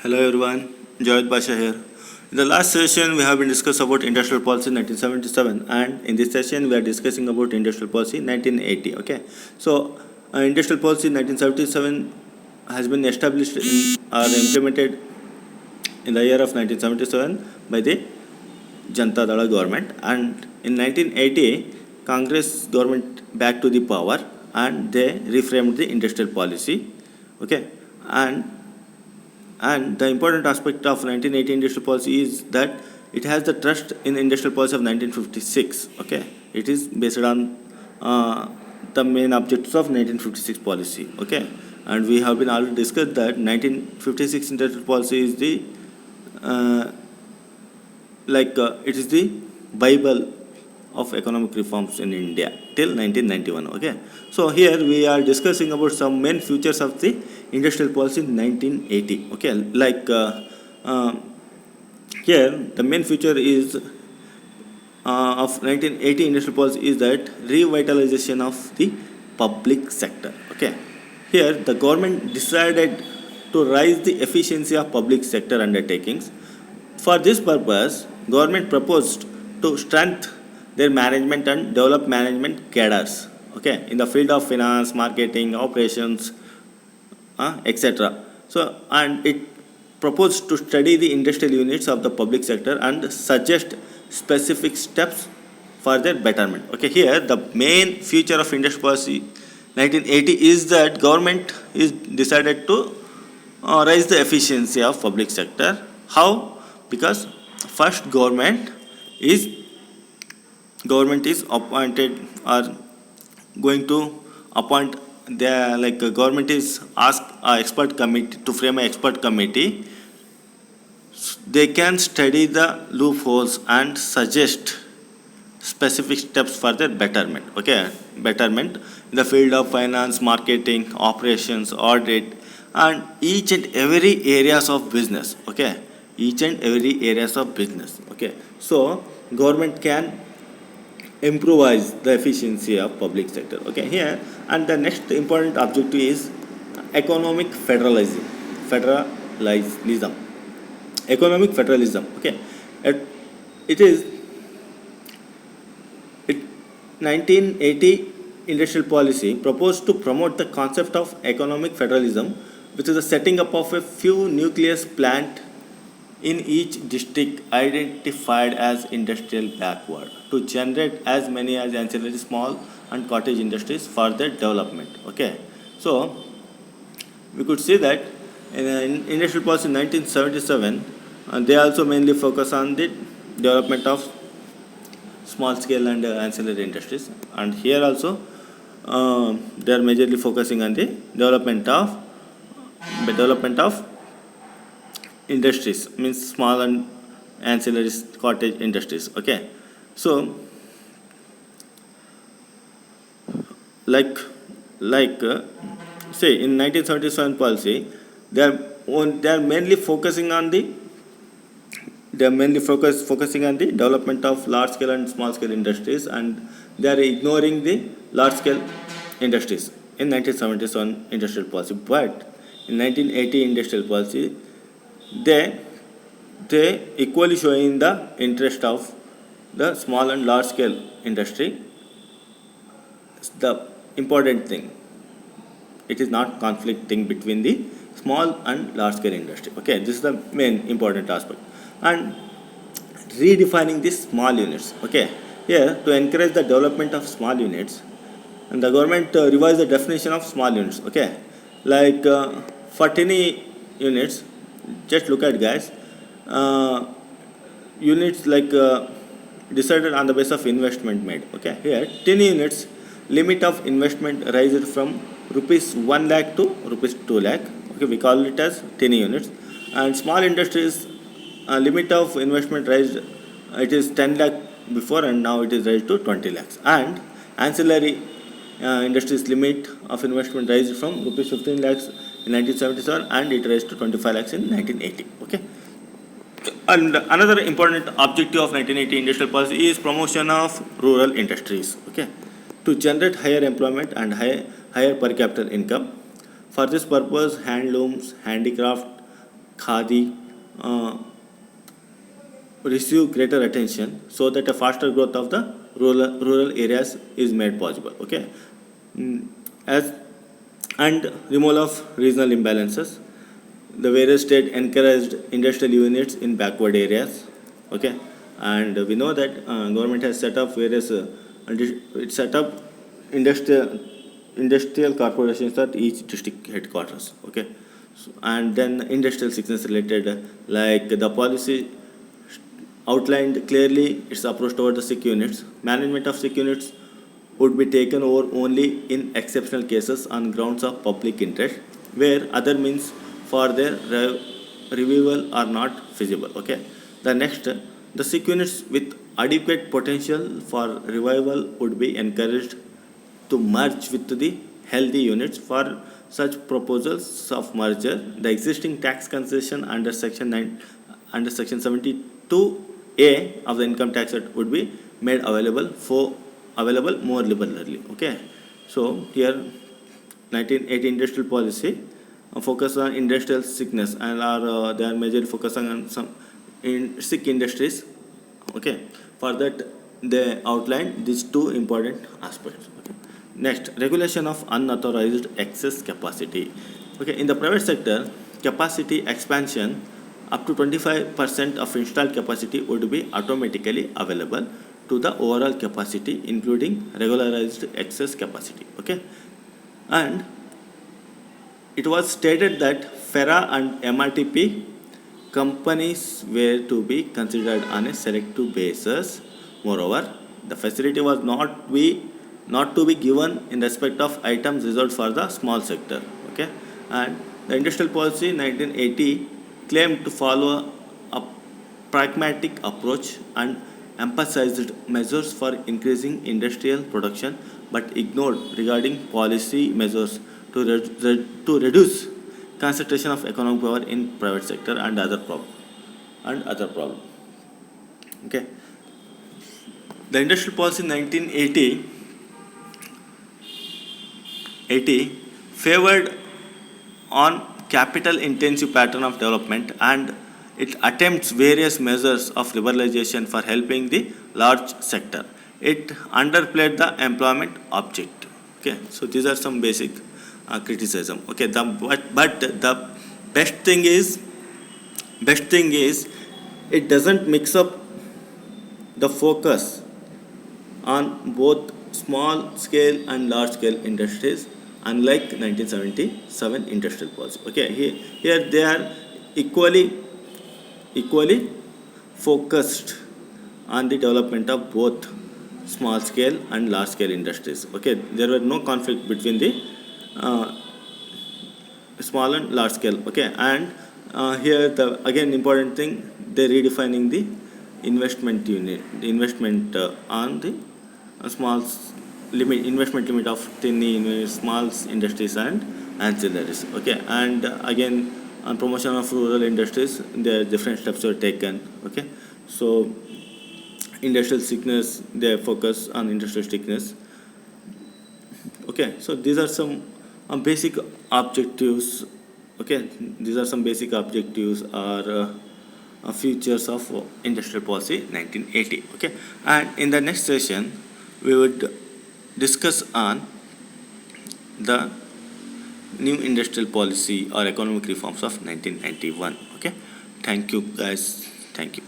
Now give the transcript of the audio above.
Hello everyone, Jawed Basha here. In the last session, we have been discussed about industrial policy 1977, and in this session, we are discussing about industrial policy 1980. Okay, so industrial policy 1977 has been established or implemented in the year of 1977 by the Janata Dala government, and in 1980, Congress government back to the power, and they reframed the industrial policy. Okay, and and the important aspect of 1980 industrial policy is that it has the trust in industrial policy of 1956. Okay, it is based on the main objectives of 1956 policy. Okay, and we have been already discussed that 1956 industrial policy is the uh, it is the Bible of economic reforms in India till 1991. Okay, so here we are discussing about some main features of the industrial policy in 1980. Okay, uh, here the main feature is of 1980 industrial policy is that revitalization of the public sector. Okay, here the government decided to raise the efficiency of public sector undertakings. For this purpose, government proposed to strengthen their management and develop management cadres. Okay, in the field of finance, marketing, operations, etc. So, and it proposed to study the industrial units of the public sector and suggest specific steps for their betterment. Okay, here the main feature of industrial policy 1980 is that government is decided to raise the efficiency of public sector. How? Because first government is appointed or going to appoint the government is asked a expert committee to frame an expert committee. They can study the loopholes and suggest specific steps for their betterment. Okay, betterment in the field of finance, marketing, operations, audit, and each and every areas of business. Okay, each and every areas of business. Okay, so government can improvise the efficiency of public sector. Okay, here and the next important objective is economic federalism, economic federalism. Okay, it, it is it 1980 industrial policy proposed to promote the concept of economic federalism, which is the setting up of a few nucleus plant in each district identified as industrial backward to generate as many as ancillary small and cottage industries for their development. Okay, so we could see that in industrial policy 1977, they also mainly focus on the development of small scale and ancillary industries, and here also they are majorly focusing on the development of industries, means small and ancillary cottage industries. Okay, so like like say in 1977 policy, they are mainly focusing on the focusing on the development of large scale and small scale industries, and they are ignoring the large scale industries in 1977 industrial policy. But in 1980 industrial policy, they they equally showing the interest of the small and large scale industry. The important thing, it is not conflicting between the small and large scale industry. Okay, this is the main important aspect. And redefining the small units. Okay, here to encourage the development of small units, and the government revised the definition of small units. Okay, for tiny units, just look at guys, uh, units decided on the basis of investment made. Okay, here tiny units limit of investment raised from rupees 1 lakh to rupees 2 lakh. Okay, we call it as tiny units. And small industries, limit of investment raised, it is 10 lakh before, and now it is raised to 20 lakhs. And ancillary industries limit of investment raised from rupees 15 lakhs in 1977, and it raised to 25 lakhs in 1980. Okay, and another important objective of 1980 industrial policy is promotion of rural industries. Okay, to generate higher employment and higher per capita income. For this purpose, handlooms, handicraft, khadi receive greater attention so that a faster growth of the rural areas is made possible. Okay. As and removal of regional imbalances, the various state encouraged industrial units in backward areas. Okay. And we know that government has set up various it set up industrial corporations at each district headquarters. Okay. So, and then industrial sickness related, like the policy outlined clearly its approach toward the sick units. Management of sick units would be taken over only in exceptional cases on grounds of public interest, where other means for their revival are not feasible. Okay. The next, the sick units with adequate potential for revival would be encouraged to merge with the healthy units. For such proposals of merger, the existing tax concession under section 72A of the income tax act would be made available more liberally. Okay. So here 1980 industrial policy focus on industrial sickness, and they are majorly focusing on some sick industries. Okay. For that they outlined these two important aspects. Okay. Next, regulation of unauthorized excess capacity. Okay, in the private sector, capacity expansion up to 25% of installed capacity would be automatically available to the overall capacity, including regularized excess capacity. Okay, and it was stated that FERA and MRTP companies were to be considered on a selective basis. Moreover, the facility was not to be given in respect of items reserved for the small sector. Okay, and the industrial policy 1980 claimed to follow a pragmatic approach and emphasized measures for increasing industrial production, but ignored regarding policy measures to reduce concentration of economic power in private sector and other problem. Okay, the industrial policy 1980 favored on capital intensive pattern of development, and it attempts various measures of liberalization for helping the large sector. It underplayed the employment objective. Okay, so these are some basic criticism. Okay, but the best thing is it doesn't mix up the focus on both small scale and large scale industries, unlike 1977 industrial policy. Okay, here they are equally focused on the development of both small scale and large scale industries. Okay, there were no conflict between the small and large scale. Okay, and here the again important thing, they redefining the investment on the small investment limit of tiny small industries and ancillaries. Okay, and again on promotion of rural industries, the different steps were taken. Okay, so industrial sickness, they focus on industrial sickness. Okay, so these are some basic objectives. Okay, these are some basic objectives or features of industrial policy 1980. Okay, and in the next session we would discuss on the new industrial policy or economic reforms of 1991. Okay, thank you guys, thank you.